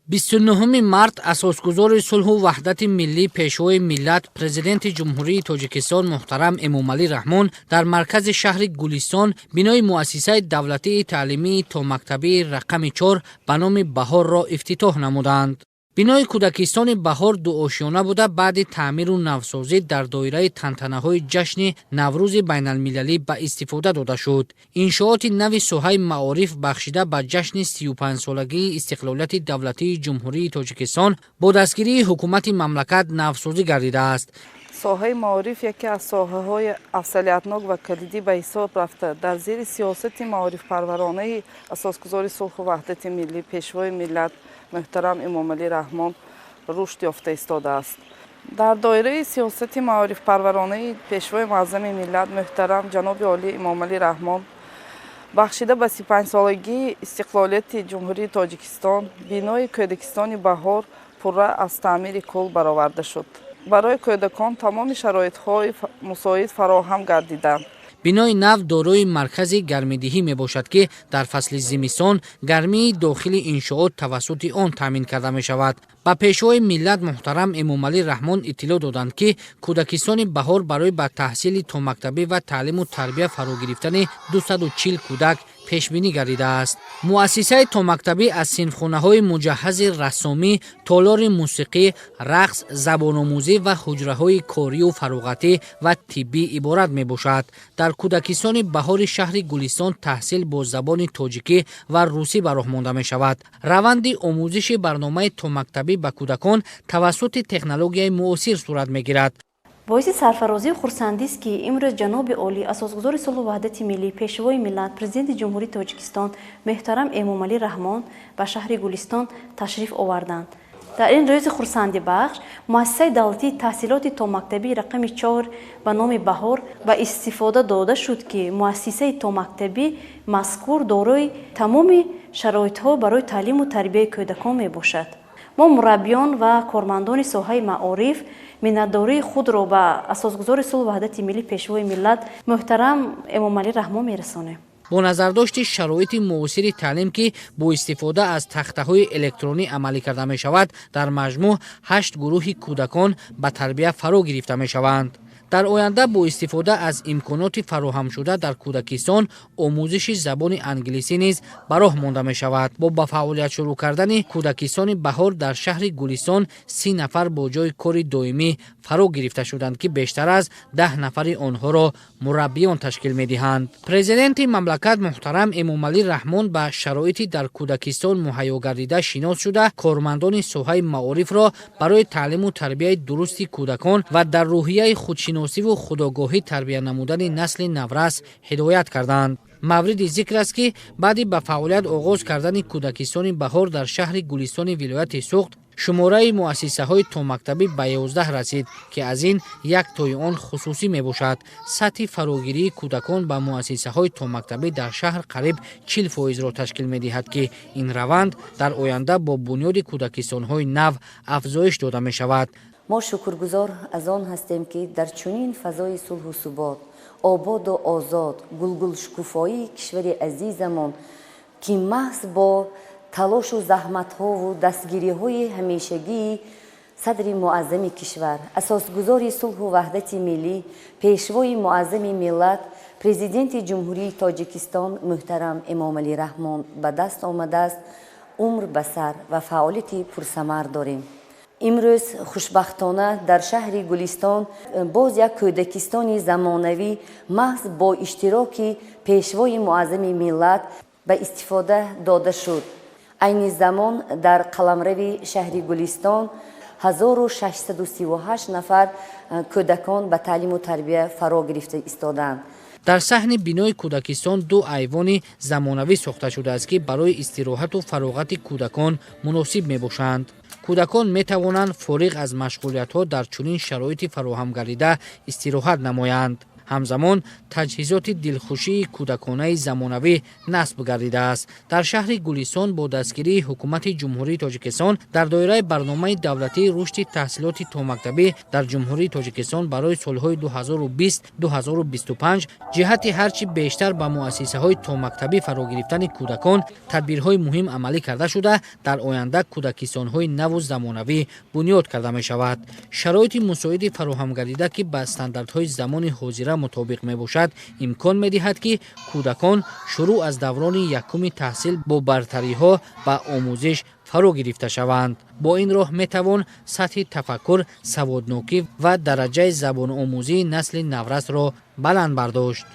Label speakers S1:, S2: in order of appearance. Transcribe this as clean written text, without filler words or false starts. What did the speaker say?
S1: 29 март асосгузори сулҳу ваҳдати миллӣ пешвои миллат президенти ҷумҳурии Тоҷикистон муҳтарам Эмомалӣ Раҳмон дар маркази шаҳри Гулистон бинои муассисаи давлатии таълимии томактабии рақами 4 ба номи Баҳорро ифтитоҳ намуданд. бинои кӯдакистони Баҳор дуошёна буда баъди таъмиру навсозӣ дар доираи тантанаҳои ҷашни Наврӯзи байналмилалӣ ба истифода дода шуд. иншооти нави соҳаи маориф бахшида ба ҷашни 35-солагии истиқлолияти давлатии ҷумҳурии Тоҷикистон бо дастгирии ҳукумати мамлакат навсозӣ гардидааст.
S2: соҳаи маориф яке аз соҳаҳои афзалиятнок ва калидӣ ба ҳисоб рафта дар зери сиёсати маорифпарваронаи асосгузори сулҳу ваҳдати миллӣ пешвои миллат муҳтарам Эмомалӣ Раҳмон рушд ёфта истодааст. дар доираи сиёсати маорифпарваронаи пешвои муаззами миллат муҳтарам ҷаноби олӣ Эмомалӣ Раҳмон бахшида ба 35-солагии истиқлолияти ҷумҳурии Тоҷикистон бинои кӯдакистони Баҳор пурра аз таъмири кӯл бароварда шуд. барои кӯдакон тамоми шароитҳои мусоид фароҳам гардиданд.
S1: бинои нав дорои маркази гармидиҳӣ мебошад, ки дар фасли зимистон гармии дохили иншоот тавассути он таъмин карда мешавад. ба пешвои миллат муҳтарам Эмомалӣ Раҳмон иттилоъ доданд, ки кӯдакистони Баҳор барои ба таҳсили томактабӣ ва таълиму тарбия фаро гирифтани 240 кӯдак пешбинӣ гардидааст. муассисаи томактабӣ аз синфхонаҳои муҷаҳҳази рассомӣ, толори мусиқӣ, рақс, забономӯзӣ ва ҳуҷраҳои корию фароғатӣ ва тиббӣ иборат мебошад. дар кӯдакистони Баҳори шаҳри Гулистон таҳсил бо забони тоҷикӣ ва русӣ ба роҳ монда мешавад. раванди омӯзиши барномаи томактабӣ ба кӯдакон тавассути технологияи муосир сурат мегирад.
S3: боиси сарфарозии хурсандист, ки имрӯз ҷаноби олӣ асосгузори сулҳу ваҳдати миллӣ пешвои миллат президенти ҷумҳурии Тоҷикистон муҳтарам Эмомалӣ Раҳмон ба шаҳри Гулистон ташриф оварданд. дар ин рӯзи хурсандибахш муассисаи давлатии таҳсилоти томактабии рақами 4 ба номи Баҳор ба истифода дода шуд, ки муассисаи томактабӣ мазкур дорои тамоми шароитҳо барои таълиму тарбияи кӯдакон мебошад. мо мураббиён ва кормандони соҳаи маориф миннатдории худро ба асосгузори сулҳу ваҳдати миллӣ пешвои миллат муҳтарам Эмомалӣ Раҳмон мерасонем.
S1: бо назардошти шароити муосири таълим, ки бо истифода аз тахтаҳои электронӣ амалӣ карда мешавад, дар маҷмӯъ 8 гурӯҳи кӯдакон ба тарбия фаро гирифта мешаванд. дар оянда бо истифода аз имконоти фароҳамшуда дар кӯдакистон омӯзиши забони англисӣ низ ба роҳ монда мешавад. бо ба фаъолият шурӯъ кардани кӯдакистони Баҳор дар шаҳри Гулистон 30 нафар бо ҷои кори доимӣ фаро гирифта шуданд, ки бештар аз 10 нафари онҳоро мураббиён ташкил медиҳанд. президенти мамлакат муҳтарам Эмомалӣ Раҳмон ба шароити дар кӯдакистон муҳайё гардида шинос шуда, кормандони соҳаи маорифро барои таълиму тарбияи дурусти кӯдакон ва дар рӯҳияи худшиносиву худогоҳӣ тарбия намудани насли наврас ҳидоят карданд. мавриди зикр аст, ки баъди ба фаъолият оғоз кардани кӯдакистони Баҳор дар шаҳри Гулистони вилояти Суғд, шумораи муассисаҳои томактабӣ ба 11 расид, ки аз ин як тои он хусусӣ мебошад. сатҳи фарогирии кӯдакон ба муассисаҳои томактабӣ дар шаҳр қариб 40%-ро ташкил медиҳад, ки ин раванд дар оянда бо бунёди кӯдакистонҳои нав афзоиш дода мешавад.
S4: мо шукргузор аз он ҳастем, ки дар чунин фазои сулҳу субот, ободу озод, гулгулшукуфоии кишвари азизамон, ки маҳз бо талошу заҳматҳову дастгириҳои ҳамешагии садри муаззами кишвар, асосгузори сулҳу ваҳдати миллӣ, пешвои муаззами миллат, президенти ҷумҳурии Тоҷикистон муҳтарам Эмомалӣ Раҳмон ба даст омадааст, умр ба сар ва фаъолияти пурсамар дорем. имрӯз хушбахтона дар шаҳри Гулистон боз як кӯдакистони замонавӣ маҳз бо иштироки пешвои муаззами миллат ба истифода дода шуд. айни замон дар қаламрави шаҳри Гулистон 1638 нафар кӯдакон ба таълиму тарбия фаро гирифта истоданд.
S1: дар саҳни бинои кӯдакистон 2 айвони замонавӣ сохта шудааст, ки барои истироҳату фароғати кӯдакон муносиб мебошанд. кӯдакон метавонанд фориғ аз машғулиятҳо дар чунин шароити фароҳам гардида истироҳат намоянд. ҳамзамон таҷҳизоти дилхушии кӯдаконаи замонавӣ насб гардидааст. дар шаҳри Гулистон бо дастгирии ҳукумати ҷумҳурии Тоҷикистон дар доираи барномаи давлатии рушди таҳсилоти томактабӣ дар ҷумҳурии Тоҷикистон барои солҳои 2020-2025 ҷиҳати ҳарчи бештар ба муассисаҳои томактабӣ фаро гирифтани кӯдакон тадбирҳои муҳим амалӣ карда шуда, дар оянда кӯдакистонҳои наву замонавӣ бунёд карда мешавад. шароити мусоиди фароҳам гардида ки ба стандартҳои замони ҳозира мутобиқ мебошад, имкон медиҳад ки кӯдакон шурӯъ аз даврони якуми таҳсил бо бартариҳо ба омӯзиш фаро гирифта шаванд. бо ин роҳ метавон сатҳи тафаккур, саводнокӣ ва дараҷаи забономӯзии насли наврасро баланд бардошт.